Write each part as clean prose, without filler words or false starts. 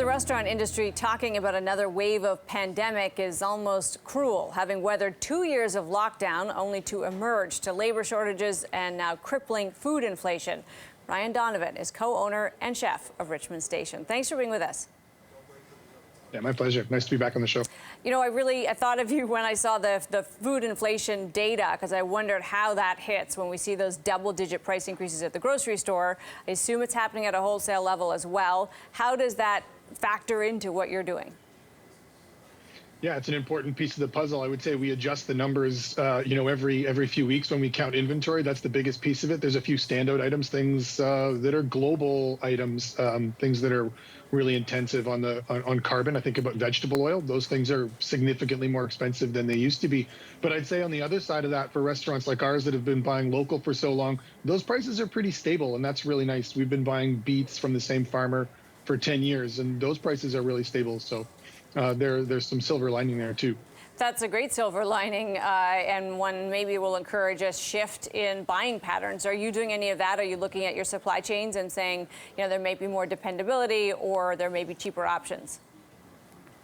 restaurant industry, talking about another wave of pandemic is almost cruel, having weathered 2 years of lockdown only to emerge to labor shortages and now crippling food inflation. Ryan Donovan is co-owner and chef of Richmond Station. Thanks for being with us. Yeah, my pleasure. Nice to be back on the show. You know, I thought of you when I saw the food inflation data, because I wondered how that hits when we see those double-digit price increases at the grocery store. I assume it's happening at a wholesale level as well. How does that factor into what you're doing? Yeah, it's an important piece of the puzzle. I would say we adjust the numbers, every few weeks when we count inventory. That's the biggest piece of it. There's a few standout items, things that are global items, things that are really intensive on carbon. I think about vegetable oil. Those things are significantly more expensive than they used to be. But I'd say on the other side of that, for restaurants like ours that have been buying local for so long, those prices are pretty stable, and that's really nice. We've been buying beets from the same farmer for 10 years, and those prices are really stable. So there's some silver lining there too. That's a great silver lining, and one maybe will encourage a shift in buying patterns. Are you doing any of that? Are you looking at your supply chains and saying, there may be more dependability or there may be cheaper options?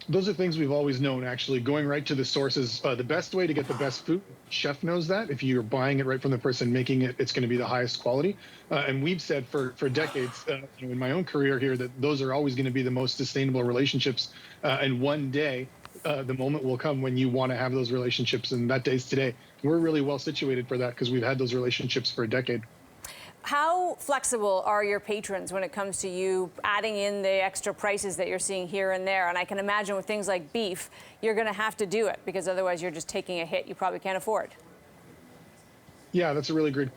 Those are things we've always known, actually. Going right to the sources, the best way to get the best food, chef knows that. If you're buying it right from the person making it, it's going to be the highest quality. And we've said for decades, in my own career here, that those are always going to be the most sustainable relationships. And one day, the moment will come when you want to have those relationships, and that day's today. We're really well situated for that because we've had those relationships for a decade. How flexible are your patrons when it comes to you adding in the extra prices that you're seeing here and there? And I can imagine with things like beef, you're going to have to do it because otherwise you're just taking a hit you probably can't afford. Yeah, that's a really good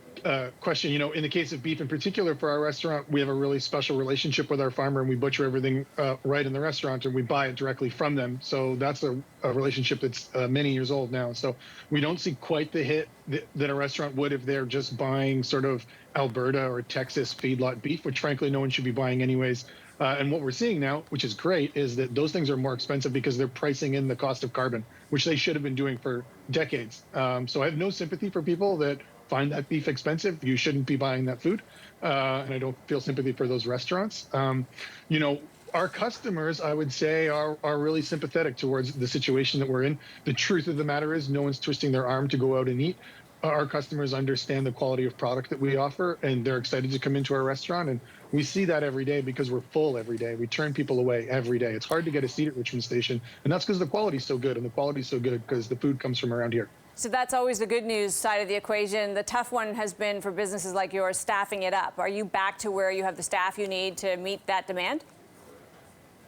question. In the case of beef in particular, for our restaurant, we have a really special relationship with our farmer, and we butcher everything right in the restaurant, and we buy it directly from them. So that's a relationship that's many years old now. So we don't see quite the hit that a restaurant would if they're just buying sort of Alberta or Texas feedlot beef, which frankly no one should be buying anyways. And what we're seeing now, which is great, is that those things are more expensive because they're pricing in the cost of carbon, which they should have been doing for decades. So I have no sympathy for people that find that beef expensive. You shouldn't be buying that food. And I don't feel sympathy for those restaurants. Our customers, I would say, are really sympathetic towards the situation that we're in. The truth of the matter is no one's twisting their arm to go out and eat. Our customers understand the quality of product that we offer, and they're excited to come into our restaurant. And we see that every day because we're full every day. We turn people away every day. It's hard to get a seat at Richmond Station, and that's because the quality's so good, and the quality's so good because the food comes from around here. So that's always the good news side of the equation. The tough one has been for businesses like yours, staffing it up. Are you back to where you have the staff you need to meet that demand?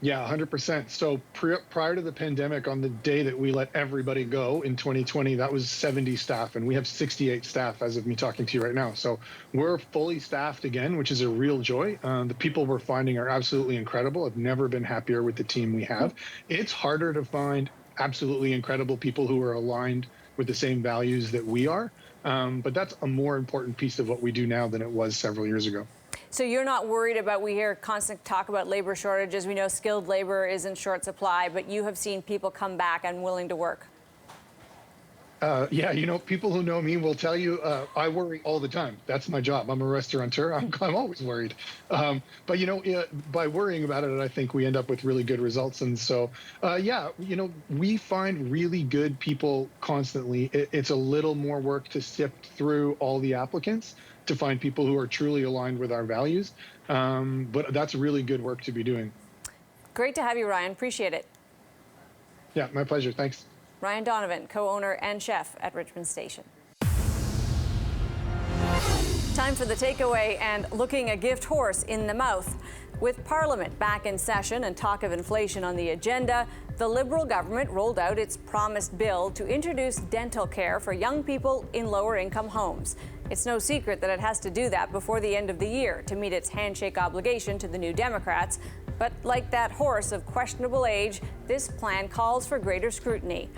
Yeah, 100%. So prior to the pandemic, on the day that we let everybody go in 2020, that was 70 staff, and we have 68 staff as of me talking to you right now. So we're fully staffed again, which is a real joy. The people we're finding are absolutely incredible. I've never been happier with the team we have. It's harder to find absolutely incredible people who are aligned with the same values that we are. But that's a more important piece of what we do now than it was several years ago. So you're not worried about, we hear constant talk about labor shortages. We know skilled labor is in short supply, but you have seen people come back and willing to work. Yeah, people who know me will tell you I worry all the time. That's my job. I'm a restaurateur. I'm always worried. But, by worrying about it, I think we end up with really good results. And so, we find really good people constantly. It's a little more work to sift through all the applicants to find people who are truly aligned with our values. But that's really good work to be doing. Great to have you, Ryan. Appreciate it. Yeah, my pleasure. Thanks. Ryan Donovan, co-owner and chef at Richmond Station. Time for the takeaway and looking a gift horse in the mouth. With Parliament back in session and talk of inflation on the agenda, the Liberal government rolled out its promised bill to introduce dental care for young people in lower-income homes. It's no secret that it has to do that before the end of the year to meet its handshake obligation to the New Democrats. But like that horse of questionable age, this plan calls for greater scrutiny.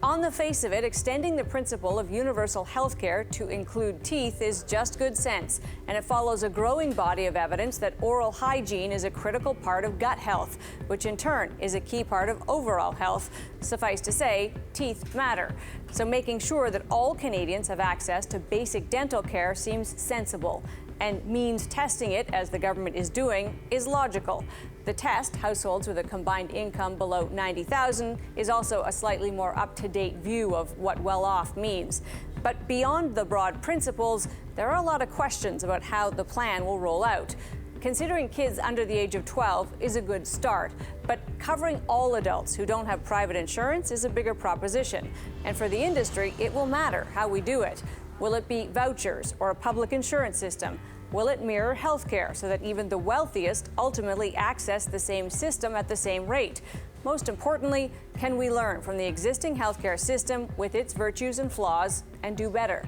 On the face of it, extending the principle of universal health care to include teeth is just good sense, and it follows a growing body of evidence that oral hygiene is a critical part of gut health, which in turn is a key part of overall health. Suffice to say, teeth matter. So making sure that all Canadians have access to basic dental care seems sensible. and means testing it, as the government is doing, is logical. The test, households with a combined income below $90,000, is also a slightly more up-to-date view of what well-off means. But beyond the broad principles, there are a lot of questions about how the plan will roll out. Considering kids under the age of 12 is a good start, but covering all adults who don't have private insurance is a bigger proposition. And for the industry, it will matter how we do it. Will it be vouchers or a public insurance system? Will it mirror healthcare so that even the wealthiest ultimately access the same system at the same rate? Most importantly, can we learn from the existing healthcare system with its virtues and flaws and do better?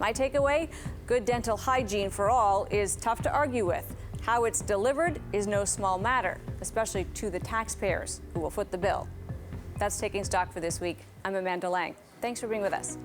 My takeaway: good dental hygiene for all is tough to argue with. How it's delivered is no small matter, especially to the taxpayers who will foot the bill. That's Taking Stock for this week. I'm Amanda Lang. Thanks for being with us.